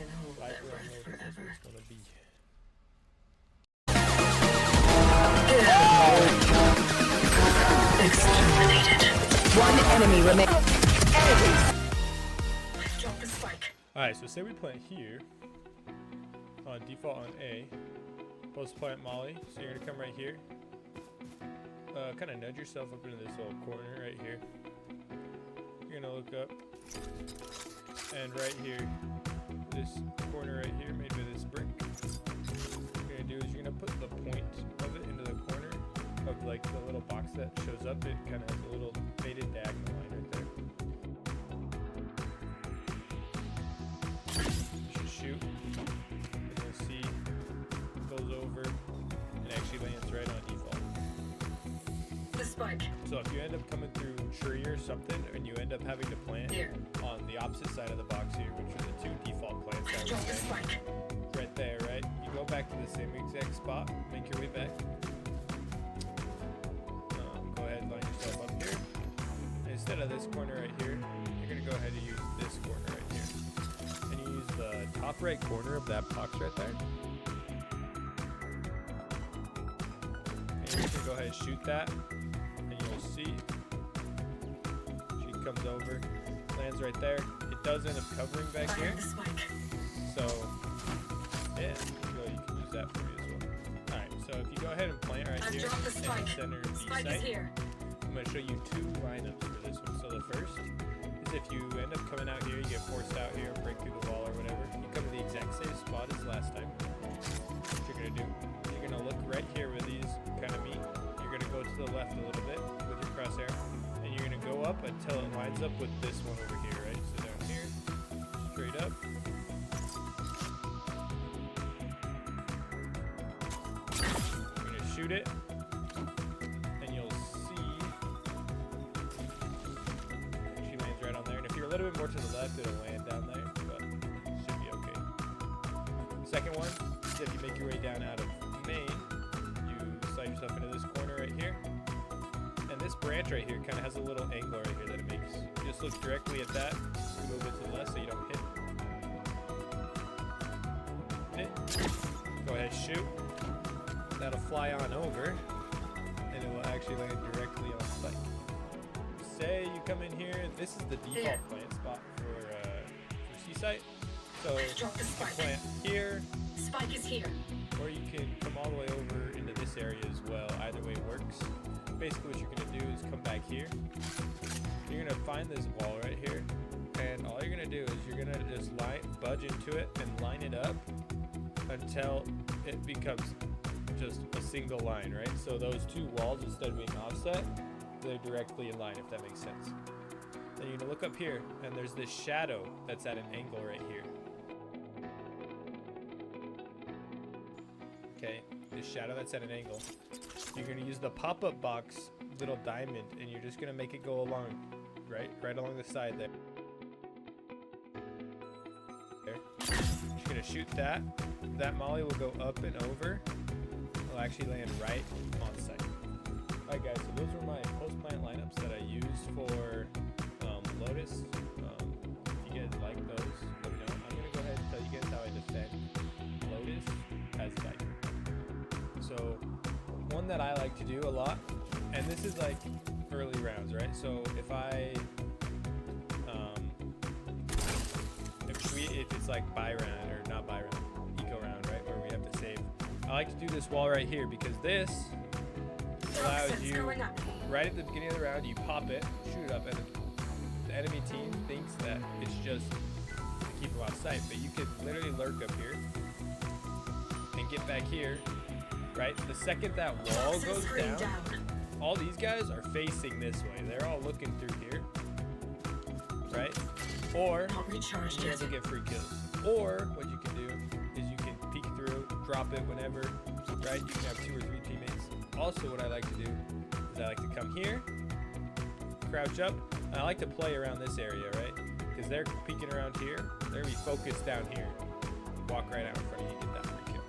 can hold Right, their we don't know breath what this forever. is gonna be. Exterminated. One enemy remains. Drop the spike. Alright, so say we plant here on default on A. Post plant Molly. So you're gonna come right here. Kind of nudge yourself up into this little corner right here. You're gonna look up, and right here, this corner right here, made by this brick. What you're gonna do is you're gonna put the point of it into the corner of like the little box that shows up. It kind of has a little faded diagonal line right there. You should shoot, and you'll see it goes over and actually lands right on default. The spike. So if you end up coming through tree or something, and you end up having to plant Here. on the opposite side of the box here, which are the two default plants that Drop we the say, spike. right there, right? You go back to the same exact spot, make your way back. Go ahead and line yourself up here. And instead of this corner right here, you're gonna go ahead and use this corner right here. And you use the top right corner of that box right there. And you can go ahead and shoot that. And you'll see she comes over, lands right there. It does end up covering back Fire here. the spike. So, yeah, you can use that for me as well. Alright, so if you go ahead and plant right I've here dropped the in spike. the center of the Spike is site, here. I'm going to show you two lineups for this one. So the first is if you end up coming out here, you get forced out here, break through the wall or whatever, you come to the exact same spot as last time. What you're going to do, you're going to look right here where these kind of meet. You're going to go to the left a little bit with your crosshair, and you're going to go up until it lines up with this one over here, right? So down here, straight up. You're going to shoot it, and you'll see she lands right on there. And if you're a little bit more to the left, it'll land down there, but it should be okay. Second one is if you make your way down out of main, you slide yourself into this corner right here. And this branch right here kind of has a little angle right here that it makes. You just look directly at that, move it to the left so you don't hit it. Go ahead, shoot. That'll fly on over, and it will actually land directly on spike. Say you come in here, and this is the default Here. plant spot for Seaside. So you Drop the can spike. plant here, Spike is here. or you can come all the way over into this area as well. Either way works. Basically what you're going to do is come back here. You're going to find this wall right here, and all you're going to do is you're going to just budge into it and line it up until it becomes just a single line, right? So those two walls, instead of being offset, they're directly in line, if that makes sense. Then you're going to look up here, and there's this shadow that's at an angle right here. Okay, this shadow that's at an angle. You're going to use the pop-up box little diamond, and you're just going to make it go along, right along the side there. You're going to shoot that. That molly will go up and over. It'll actually land right on site. Alright guys, so those were my post-plant lineups that I used for Lotus. If you guys like those, let me know. I'm going to go ahead and tell you guys how I defend Lotus as Viper. So, one that I like to do a lot, and this is like early rounds, right? So if if it's like buy round or not buy round, eco round, right, where we have to save, I like to do this wall right here because this allows Toxins you going up. right at the beginning of the round, you pop it, shoot it up, and the enemy team thinks that it's just to keep them off sight, but you could literally lurk up here and get back here, right? The second that wall Toxin goes screen down, all these guys are facing this way. They're all looking through here, right? Or Not recharged you yet. never get free kills. Or what you can do is you can peek through, drop it whenever, right? You can have 2 or 3 teammates. Also, what I like to do is I like to come here, crouch up, and I like to play around this area, right? Because they're peeking around here. They're gonna be focused down here. Walk right out in front of you, get that free kill.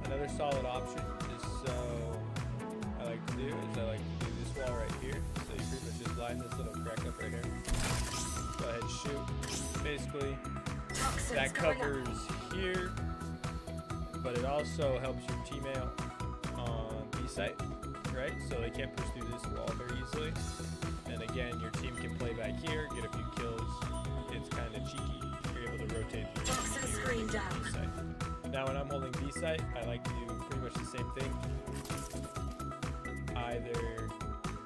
Another solid option is I like to do this wall right here. So you pretty much just line this little crack up right here. Go ahead and shoot. Basically, Toxins that going up. covers here, but it also helps your teammate on B site, right? So they can't push through this wall very easily. And again, your team can play back here, get a few kills. It's kind of cheeky. You're able to rotate through Toxin here screen to down. B site. Now when I'm holding B site, I like to do pretty much the same thing. Either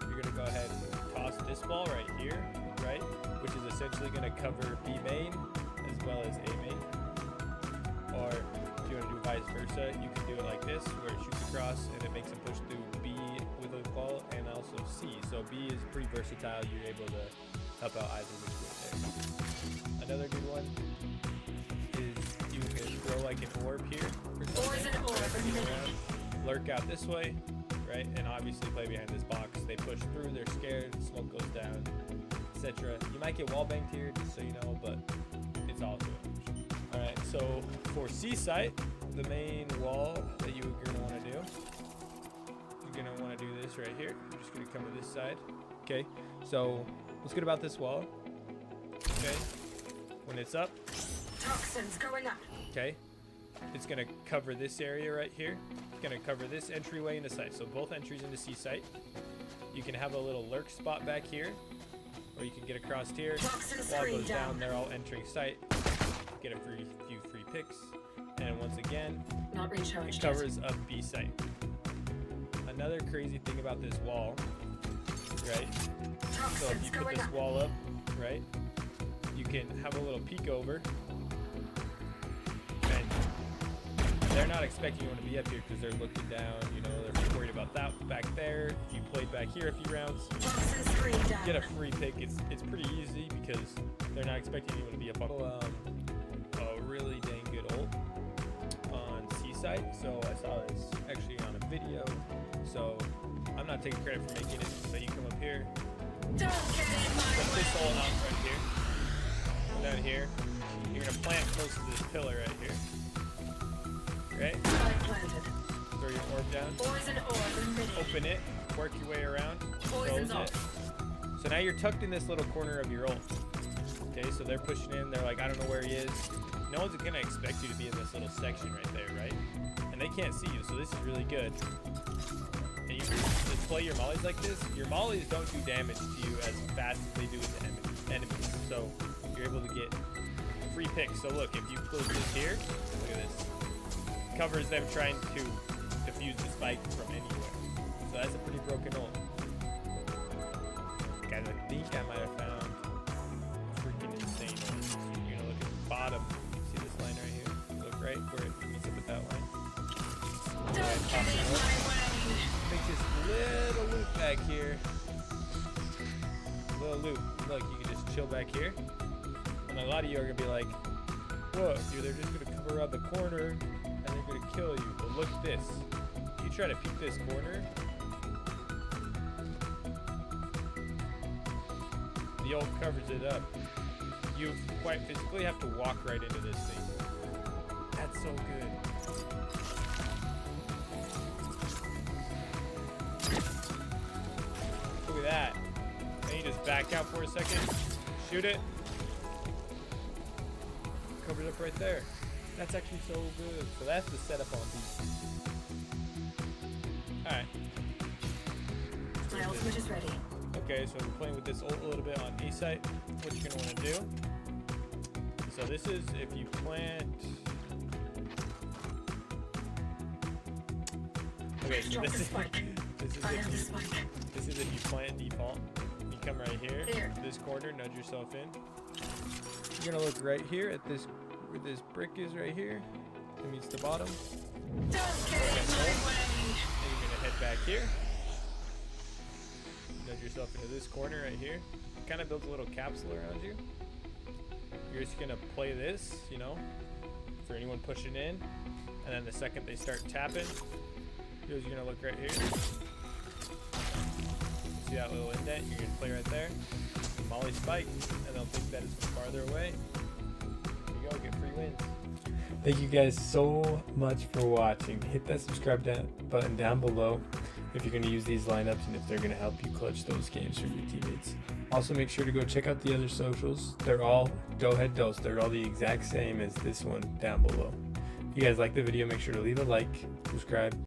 you're gonna go ahead and toss this ball right here, right? Which is essentially gonna cover B main as well as A main. Or if you wanna do vice versa, you can do it like this, where it shoots across and it makes them push through B with a ball and also C. So B is pretty versatile. You're able to help out either which way there. Another good one is you can throw like an orb here or something. Poison orb Spin emitted. around, lurk out this way, right? And obviously play behind this box. They push through, they're scared, smoke goes down, etc. You might get wall banged here, just so you know, but it's also an option. Alright, so for C site, the main wall that you're gonna wanna do, you're gonna wanna do this right here. You're just gonna cover this side. Okay, so what's good about this wall? Okay, when it's up, Toxins going up. okay, it's gonna cover this area right here. It's gonna cover this entryway into site. So both entries into C site. You can have a little lurk spot back here, or you can get across here. Toxin Wall screen goes down, down. they're all entering site. Get a few free picks, and once again, Not it recharged yet. covers up B site. Another crazy thing about this wall, right? So if Toxins you put going this up. wall up, right, you can have a little peek over. And they're not expecting you to be up here because they're looking down, you know, they're worried about that back there. If you played back here a few rounds, Toxin screen down. get a free pick. It's pretty easy because they're not expecting anyone to be up on a really dang good ult on C site. So I saw this actually on a video. So I'm not taking credit for making it. So you come up here, Don't get in my put this ult way. out right here. Go down here. You're gonna plant close to this pillar right here. Right? Spike planted. Throw your orb down. Poison orb emitted. Open it. Work your way around. Poison's Close it. So now you're tucked in this little corner of your ult. Okay, so they're pushing in. They're like, I don't know where he is. No one's gonna expect you to be in this little section right there, right? And they can't see you, so this is really good. And you can just play your mollies like this. Your mollies don't do damage to you as fast as they do with the enemies. So you're able to get free picks. So look, if you close this here, look at this. Covers them trying to defuse the spike from anywhere. So that's a pretty broken ult. Guys, I think I might have found a freaking insane ult. You're gonna look at the bottom. See this line right here? Look right where it meets up with that line. Don't get in my way. Make this little loop back here. Little loop. Look, you can just chill back here. And a lot of you are gonna be like, "What? They're just gonna come around the corner and they're gonna kill you." But look at this. You try to peek this corner. The ult covers it up. You quite physically have to walk right into this thing. That's so good. Look at that. Then you just back out for a second, shoot it. Covered up right there. That's actually so good. So that's the setup on B. Alright. My ultimate is ready. Okay, so we're playing with this ult a little bit on A site. What you're gonna want to do. So this is if you plant. Okay, so Drop this the is spike. this is I have the if you spike. this is if you plant default. You come right here, Here. this corner, nudge yourself in. You're gonna look right here at this where this brick is right here. It meets the bottom. Don't get in my way. Then you're gonna head back here. Nudge yourself into this corner right here. Kind of builds a little capsule around you. You're just gonna play this, you know, for anyone pushing in. And then the second they start tapping, you're just gonna look right here. See that little indent? You're gonna play right there. Molly spike, and they'll think that it's farther away. There you go, get free wins. Thank you guys so much for watching. Hit that subscribe button down below if you're going to use these lineups and if they're going to help you clutch those games for your teammates. Also, make sure to go check out the other socials. They're all Doughhead Dose. They're all the exact same as this one down below. If you guys like the video, make sure to leave a like, subscribe,